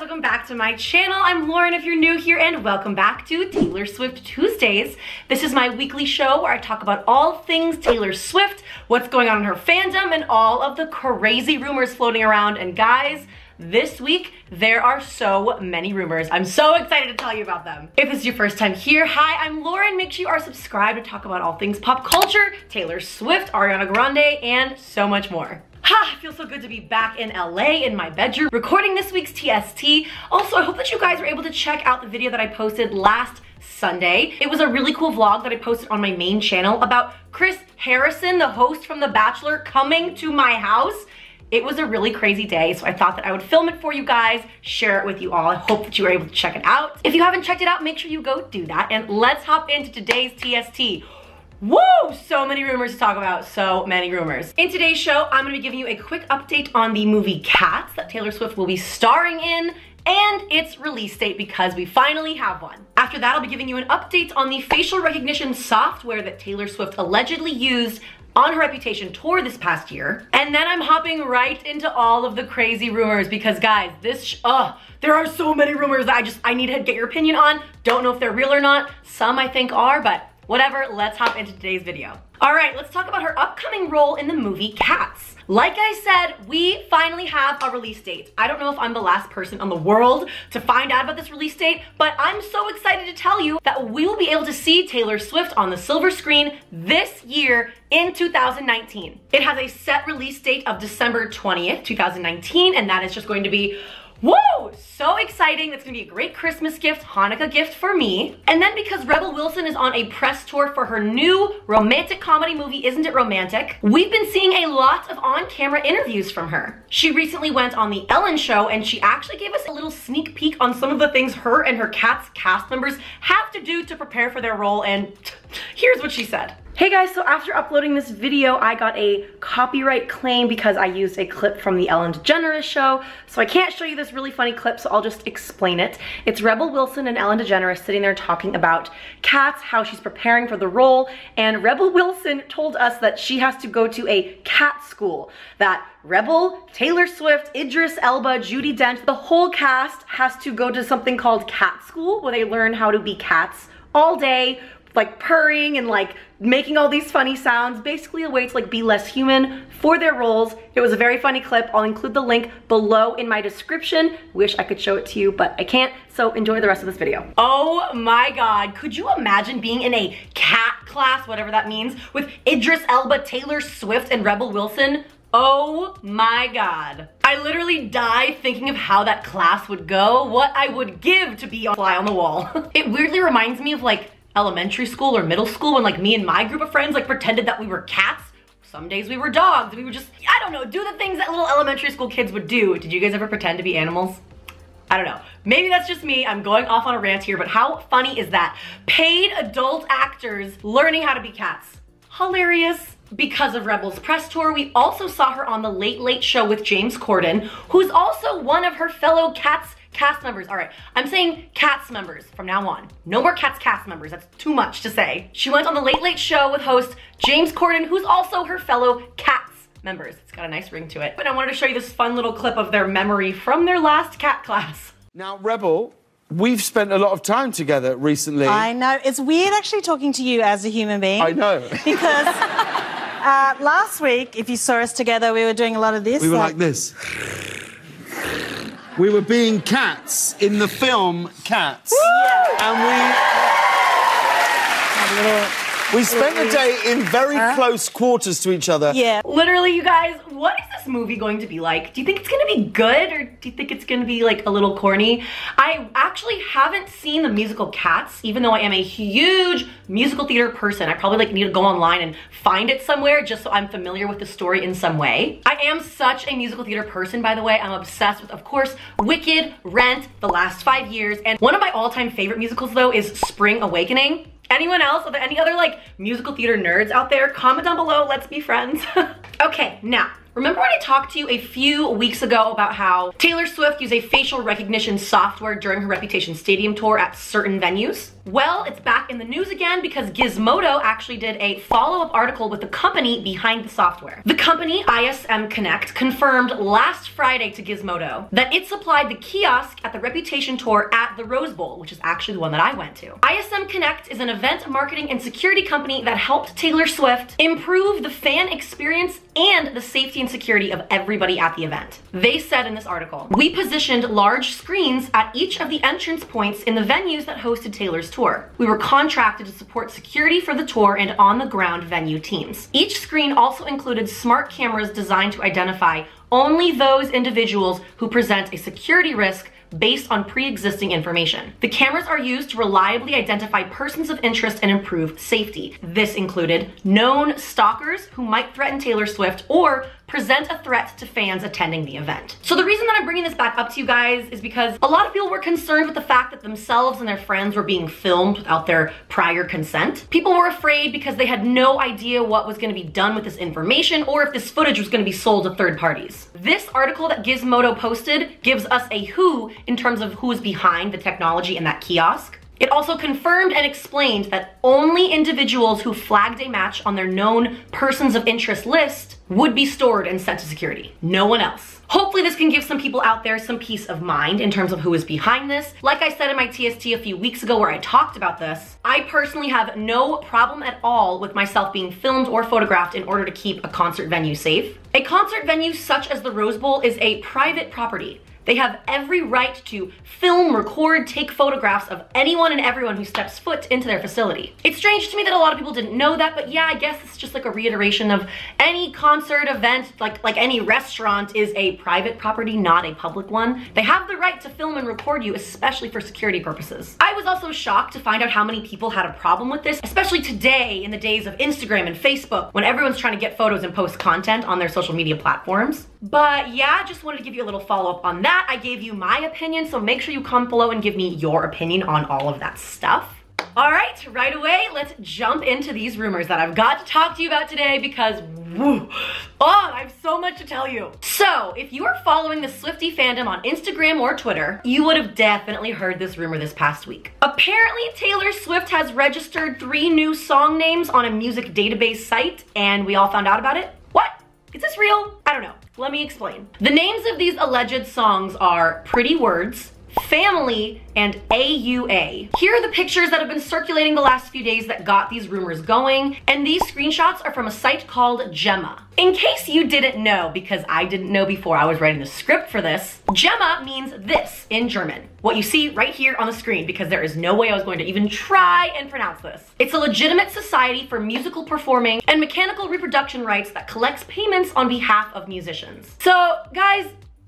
welcome back to my channel. I'm Lauren if you're new here, and welcome back to Taylor Swift Tuesdays. This is my weekly show where I talk about all things Taylor Swift, what's going on in her fandom, and all of the crazy rumors floating around. And guys, this week, there are so many rumors. I'm so excited to tell you about them. If this is your first time here, hi, I'm Lauren. Make sure you are subscribed to talk about all things pop culture, Taylor Swift, Ariana Grande, and so much more. It feels so good to be back in LA in my bedroom recording this week's TST. Also, I hope that you guys were able to check out the video that I posted last Sunday. It was a really cool vlog that I posted on my main channel about Chris Harrison, the host from The Bachelor, coming to my house. It was a really crazy day, so I thought that I would film it for you guys, share it with you all. I hope that you were able to check it out. If you haven't checked it out, make sure you go do that, and let's hop into today's TST. Woo! So many rumors to talk about, so many rumors. In today's show, I'm gonna be giving you a quick update on the movie Cats that Taylor Swift will be starring in, and its release date because we finally have one. After that, I'll be giving you an update on the facial recognition software that Taylor Swift allegedly used on her Reputation tour this past year. And then I'm hopping right into all of the crazy rumors because guys, there are so many rumors that I need to get your opinion on. Don't know if they're real or not. Some I think are, but whatever, let's hop into today's video. All right, let's talk about her upcoming role in the movie Cats. Like I said, we finally have a release date. I don't know if I'm the last person in the world to find out about this release date, but I'm so excited to tell you that we will be able to see Taylor Swift on the silver screen this year in 2019. It has a set release date of December 20th, 2019, and that is just going to be woo! So exciting. That's gonna be a great Christmas gift, Hanukkah gift for me. And then because Rebel Wilson is on a press tour for her new romantic comedy movie, Isn't It Romantic? We've been seeing a lot of on-camera interviews from her. She recently went on The Ellen Show and she actually gave us a little sneak peek on some of the things her and her Cats cast members have to do to prepare for their role, and here's what she said. Hey guys, so after uploading this video, I got a copyright claim because I used a clip from the Ellen DeGeneres show. So I can't show you this really funny clip, so I'll just explain it. It's Rebel Wilson and Ellen DeGeneres sitting there talking about Cats, how she's preparing for the role, and Rebel Wilson told us that she has to go to a cat school. That Rebel, Taylor Swift, Idris Elba, Judi Dench, the whole cast has to go to something called cat school where they learn how to be cats all day, like purring and like making all these funny sounds, basically a way to like be less human for their roles. It was a very funny clip. I'll include the link below in my description. Wish I could show it to you, but I can't, so enjoy the rest of this video. Oh my God, could you imagine being in a cat class, whatever that means, with Idris Elba, Taylor Swift, and Rebel Wilson? Oh my God. I literally die thinking of how that class would go, what I would give to be a fly on the wall. It weirdly reminds me of like elementary school or middle school when like me and my group of friends like pretended that we were cats. Some days we were dogs. We would just, I don't know, do the things that little elementary school kids would do. Did you guys ever pretend to be animals? I don't know. Maybe that's just me. I'm going off on a rant here, but how funny is that? Paid adult actors learning how to be cats. Hilarious. Because of Rebel's press tour, we also saw her on The Late Late Show with James Corden, who's also one of her fellow Cats cast members. All right, I'm saying Cats members from now on. No more Cats cast members, that's too much to say. She went on The Late Late Show with host James Corden, who's also her fellow Cats members. It's got a nice ring to it. But I wanted to show you this fun little clip of their memory from their last cat class. Now, Rebel, we've spent a lot of time together recently. I know. It's weird actually talking to you as a human being. I know. Because last week, if you saw us together, we were doing a lot of this. We were like this. We were being cats in the film Cats. Yeah. And we spent the day in very close quarters to each other. Yeah. Literally, you guys, what is this movie going to be like? Do you think it's gonna be good, or do you think it's gonna be like a little corny? I actually haven't seen the musical Cats, even though I am a huge musical theater person. I probably like need to go online and find it somewhere just so I'm familiar with the story in some way. I am such a musical theater person, by the way. I'm obsessed with, of course, Wicked, Rent, the last 5 years, and one of my all-time favorite musicals though is Spring Awakening. Anyone else? Are there any other like musical theater nerds out there? Comment down below, let's be friends. Okay, now, remember when I talked to you a few weeks ago about how Taylor Swift used a facial recognition software during her Reputation Stadium tour at certain venues? Well, it's back in the news again because Gizmodo actually did a follow-up article with the company behind the software. The company, ISM Connect, confirmed last Friday to Gizmodo that it supplied the kiosk at the Reputation Tour at the Rose Bowl, which is actually the one that I went to. ISM Connect is an event marketing and security company that helped Taylor Swift improve the fan experience and the safety and security of everybody at the event. They said in this article, "We positioned large screens at each of the entrance points in the venues that hosted Taylor's tour. We were contracted to support security for the tour and on-the-ground venue teams. Each screen also included smart cameras designed to identify only those individuals who present a security risk based on pre-existing information. The cameras are used to reliably identify persons of interest and improve safety. This included known stalkers who might threaten Taylor Swift or present a threat to fans attending the event." So the reason that I'm bringing this back up to you guys is because a lot of people were concerned with the fact that themselves and their friends were being filmed without their prior consent. People were afraid because they had no idea what was going to be done with this information or if this footage was going to be sold to third parties. This article that Gizmodo posted gives us a who in terms of who is behind the technology in that kiosk. It also confirmed and explained that only individuals who flagged a match on their known persons of interest list would be stored and sent to security. No one else. Hopefully this can give some people out there some peace of mind in terms of who is behind this. Like I said in my TST a few weeks ago where I talked about this, I personally have no problem at all with myself being filmed or photographed in order to keep a concert venue safe. A concert venue such as the Rose Bowl is a private property. They have every right to film, record, take photographs of anyone and everyone who steps foot into their facility. It's strange to me that a lot of people didn't know that, but yeah, I guess it's just like a reiteration of any concert event, like any restaurant is a private property, not a public one. They have the right to film and record you, especially for security purposes. I was also shocked to find out how many people had a problem with this, especially today in the days of Instagram and Facebook, when everyone's trying to get photos and post content on their social media platforms. But yeah, just wanted to give you a little follow-up on that. I gave you my opinion, so make sure you comment below and give me your opinion on all of that stuff. All right away, let's jump into these rumors that I've got to talk to you about today because, I have so much to tell you. So, if you are following the Swiftie fandom on Instagram or Twitter, you would have definitely heard this rumor this past week. Apparently, Taylor Swift has registered 3 new song names on a music database site, and we all found out about it. What? Is this real? I don't know. Let me explain. The names of these alleged songs are Pretty Words, Family, and AUA. Here are the pictures that have been circulating the last few days that got these rumors going, and these screenshots are from a site called Gemma. In case you didn't know, because I didn't know before I was writing the script for this, Gemma means this in German. What you see right here on the screen, because there is no way I was going to even try and pronounce this. It's a legitimate society for musical performing and mechanical reproduction rights that collects payments on behalf of musicians. So, guys,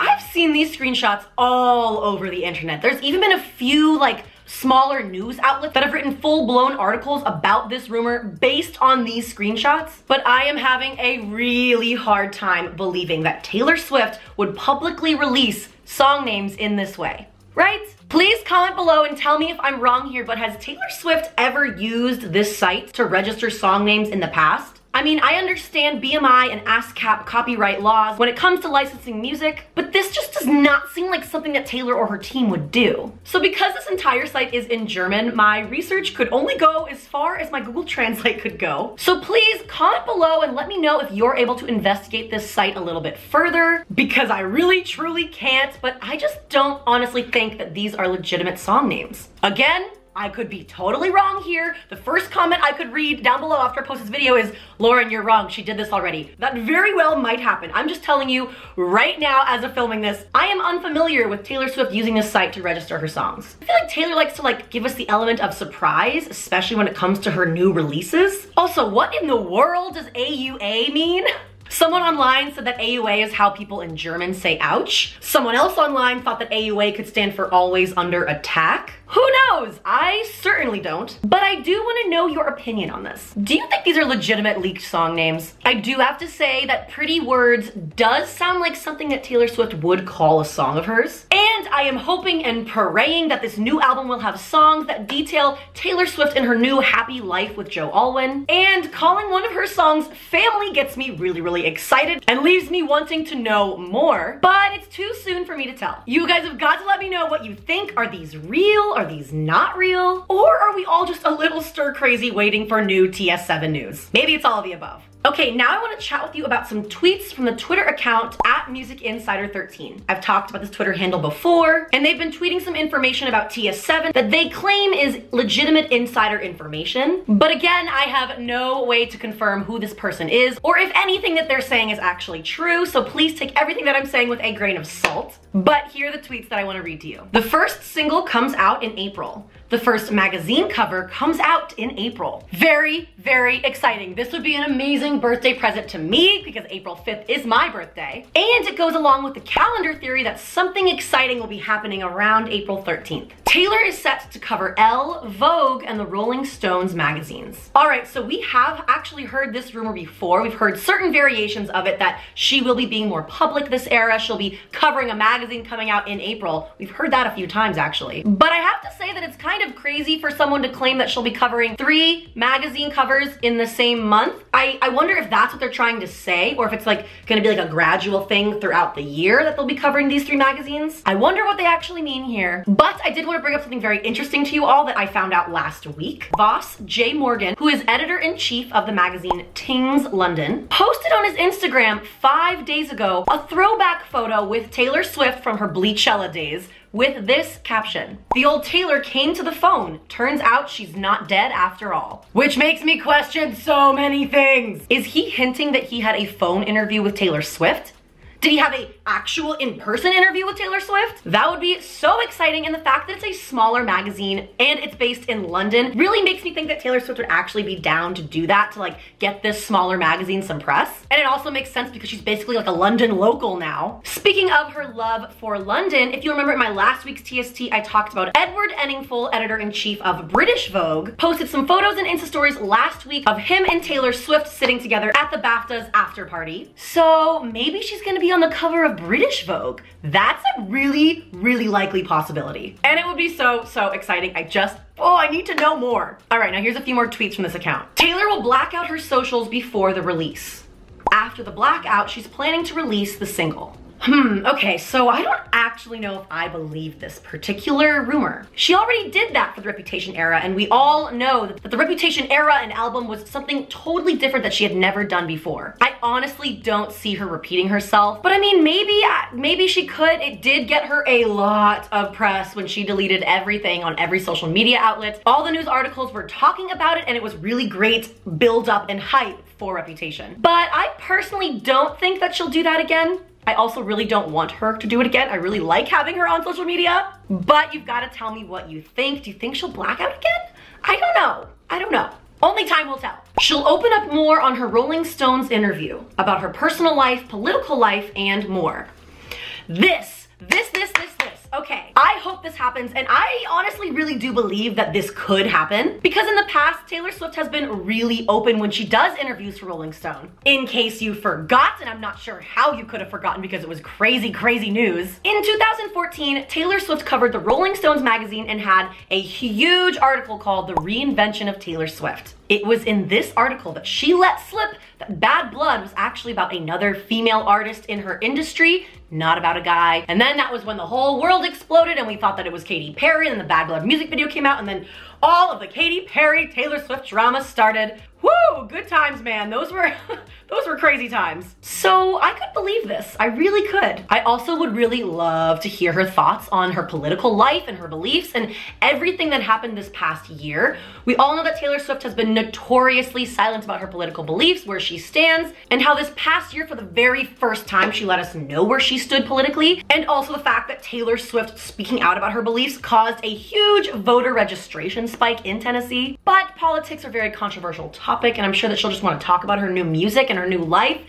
I've seen these screenshots all over the internet. There's even been a few smaller news outlets that have written full-blown articles about this rumor based on these screenshots, but I am having a really hard time believing that Taylor Swift would publicly release song names in this way, right? Please comment below and tell me if I'm wrong here, but has Taylor Swift ever used this site to register song names in the past? I mean, I understand BMI and ASCAP copyright laws when it comes to licensing music, but this just does not seem like something that Taylor or her team would do. So because this entire site is in German, my research could only go as far as my Google Translate could go. So please comment below and let me know if you're able to investigate this site a little bit further, because I really truly can't, but I just don't honestly think that these are legitimate song names. Again, I could be totally wrong here. The first comment I could read down below after I post this video is, "Lauren, you're wrong. She did this already." That very well might happen. I'm just telling you right now as of filming this, I am unfamiliar with Taylor Swift using this site to register her songs. I feel like Taylor likes to give us the element of surprise, especially when it comes to her new releases. Also, what in the world does AUA mean? Someone online said that AUA is how people in German say ouch. Someone else online thought that AUA could stand for always under attack. Who knows? I certainly don't. But I do want to know your opinion on this. Do you think these are legitimate leaked song names? I do have to say that Pretty Words does sound like something that Taylor Swift would call a song of hers. And I am hoping and praying that this new album will have songs that detail Taylor Swift and her new happy life with Joe Alwyn. And calling one of her songs Family gets me really excited and leaves me wanting to know more. But it's too soon for me to tell. You guys have got to let me know what you think. Are these real? Are Are these not real? Or are we all just a little stir crazy waiting for new TS7 news? Maybe it's all of the above. Okay, now I want to chat with you about some tweets from the Twitter account @MusicInsider13. I've talked about this Twitter handle before, and they've been tweeting some information about TS7 that they claim is legitimate insider information. But again, I have no way to confirm who this person is, or if anything that they're saying is actually true, so please take everything that I'm saying with a grain of salt. But here are the tweets that I want to read to you. The first single comes out in April. The first magazine cover comes out in April. Very, very exciting. This would be an amazing birthday present to me because April 5th is my birthday. And it goes along with the calendar theory that something exciting will be happening around April 13th. Taylor is set to cover Elle, Vogue, and the Rolling Stones magazines. All right, so we have actually heard this rumor before. We've heard certain variations of it that she will be being more public this era. She'll be covering a magazine coming out in April. We've heard that a few times actually. But I have to say that it's kind of crazy for someone to claim that she'll be covering 3 magazine covers in the same month. I wonder if that's what they're trying to say, or if it's like gonna be like a gradual thing throughout the year that they'll be covering these 3 magazines. I wonder what they actually mean here. But I did want to bring up something very interesting to you all that I found out last week. Voss J. Morgan, who is editor-in-chief of the magazine Tings London, posted on his Instagram 5 days ago a throwback photo with Taylor Swift from her Bleachella days, with this caption: "The old Taylor came to the phone. Turns out she's not dead after all." Which makes me question so many things. Is he hinting that he had a phone interview with Taylor Swift? Did he have an actual in-person interview with Taylor Swift? That would be so exciting, and the fact that it's a smaller magazine and it's based in London really makes me think that Taylor Swift would actually be down to do that, to like get this smaller magazine some press. And it also makes sense because she's basically like a London local now. Speaking of her love for London, if you remember in my last week's TST, I talked about Edward Enningful, editor-in-chief of British Vogue, posted some photos and Insta stories last week of him and Taylor Swift sitting together at the BAFTAs after party. So maybe she's gonna be on the cover of British Vogue. That's a really, really likely possibility. And it would be so, so exciting. I need to know more. All right, now here's a few more tweets from this account. Taylor will black out her socials before the release. After the blackout, she's planning to release the single. Okay, so I don't actually know if I believe this particular rumor. She already did that for the Reputation era, and we all know that the Reputation era and album was something totally different that she had never done before. I honestly don't see her repeating herself, but I mean, maybe she could. It did get her a lot of press when she deleted everything on every social media outlet. All the news articles were talking about it, and it was really great build up and hype for Reputation. But I personally don't think that she'll do that again. I also really don't want her to do it again. I really like having her on social media, but you've got to tell me what you think. Do you think she'll black out again? I don't know. Only time will tell. She'll open up more on her Rolling Stones interview about her personal life, political life, and more. This. Okay, I hope this happens, and I honestly really do believe that this could happen because in the past, Taylor Swift has been really open when she does interviews for Rolling Stone. In case you forgot, and I'm not sure how you could have forgotten because it was crazy, crazy news. In 2014, Taylor Swift covered the Rolling Stones magazine and had a huge article called The Reinvention of Taylor Swift. It was in this article that she let slip that Bad Blood was actually about another female artist in her industry, not about a guy. And then that was when the whole world exploded and we thought that it was Katy Perry, and then the Bad Blood music video came out, and then all of the Katy Perry, Taylor Swift drama started. Woo, good times, man. Those were crazy times. So I could believe this. I really could. I also would really love to hear her thoughts on her political life and her beliefs and everything that happened this past year. We all know that Taylor Swift has been notoriously silent about her political beliefs, where she stands, and how this past year, for the very first time, she let us know where she stood politically, and also the fact that Taylor Swift speaking out about her beliefs caused a huge voter registration spike in Tennessee. But politics are a very controversial topic, and I'm sure that she'll just want to talk about her new music and her new life.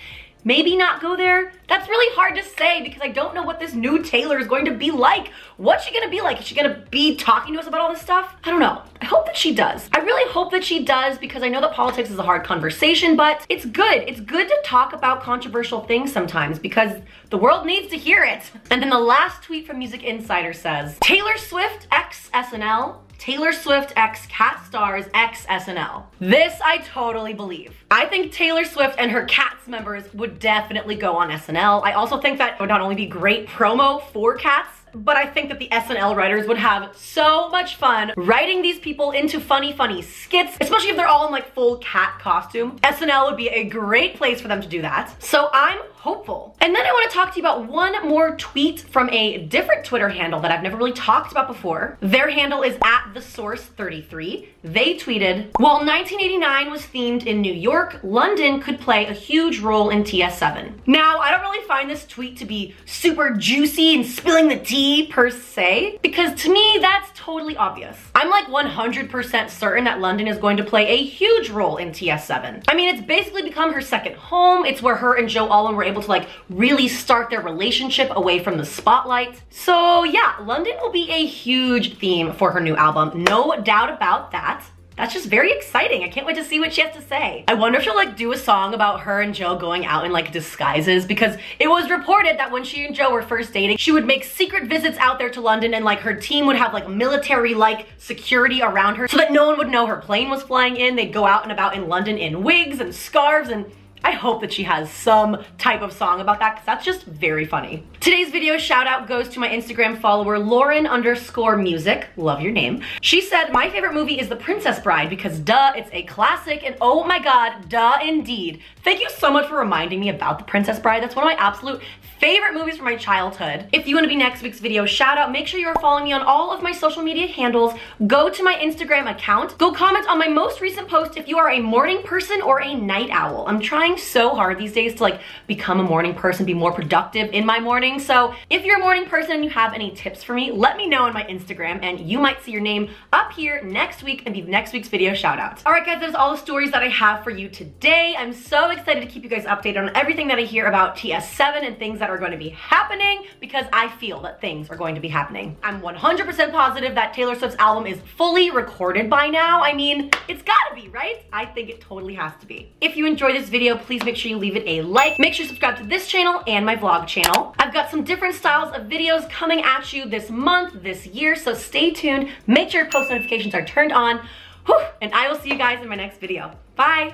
Maybe not go there. That's really hard to say because I don't know what this new Taylor is going to be like. What's she gonna be like? Is she gonna be talking to us about all this stuff? I don't know. I hope that she does. I really hope that she does because I know that politics is a hard conversation, but it's good. It's good to talk about controversial things sometimes because the world needs to hear it. And then the last tweet from Music Insider says, Taylor Swift x SNL, Taylor Swift x Cat Stars x SNL. This I totally believe. I think Taylor Swift and her Cats members would definitely go on SNL. I also think that it would not only be great promo for Cats, but I think that the SNL writers would have so much fun writing these people into funny skits, especially if they're all in like full cat costume. SNL would be a great place for them to do that. So I'm hopeful. And then I want to talk to you about one more tweet from a different Twitter handle that I've never really talked about before. Their handle is @thesource33. They tweeted, while 1989 was themed in New York, London could play a huge role in TS7. Now, I don't really find this tweet to be super juicy and spilling the tea per se, because to me, that's totally obvious. I'm like 100% certain that London is going to play a huge role in TS7. I mean, it's basically become her second home. It's where her and Joe Alwyn were able to like really start their relationship away from the spotlight. So yeah, London will be a huge theme for her new album. No doubt about that. That's just very exciting. I can't wait to see what she has to say. I wonder if she'll like do a song about her and Joe going out in like disguises, because it was reported that when she and Joe were first dating, she would make secret visits out there to London and like her team would have like military-like security around her so that no one would know her plane was flying in. They'd go out and about in London in wigs and scarves, and I hope that she has some type of song about that because that's just very funny. Today's video shout out goes to my Instagram follower, Lauren_music. Love your name. She said, my favorite movie is The Princess Bride because duh, it's a classic and oh my God, duh indeed. Thank you so much for reminding me about The Princess Bride. That's one of my absolute favorite movies from my childhood. If you want to be next week's video shout out, make sure you are following me on all of my social media handles. Go to my Instagram account. Go comment on my most recent post if you are a morning person or a night owl. I'm trying so hard these days to like become a morning person, be more productive in my morning. So if you're a morning person and you have any tips for me, let me know on my Instagram and you might see your name up here next week and be next week's video shout out. All right guys, that's all the stories that I have for you today. I'm so excited to keep you guys updated on everything that I hear about TS7 and things that are going to be happening because I feel that things are going to be happening. I'm 100% positive that Taylor Swift's album is fully recorded by now. I mean, it's gotta be, right? I think it totally has to be. If you enjoyed this video, please make sure you leave it a like. Make sure you subscribe to this channel and my vlog channel. I've got some different styles of videos coming at you this month, this year, so stay tuned. Make sure your post notifications are turned on. Whew, and I will see you guys in my next video. Bye.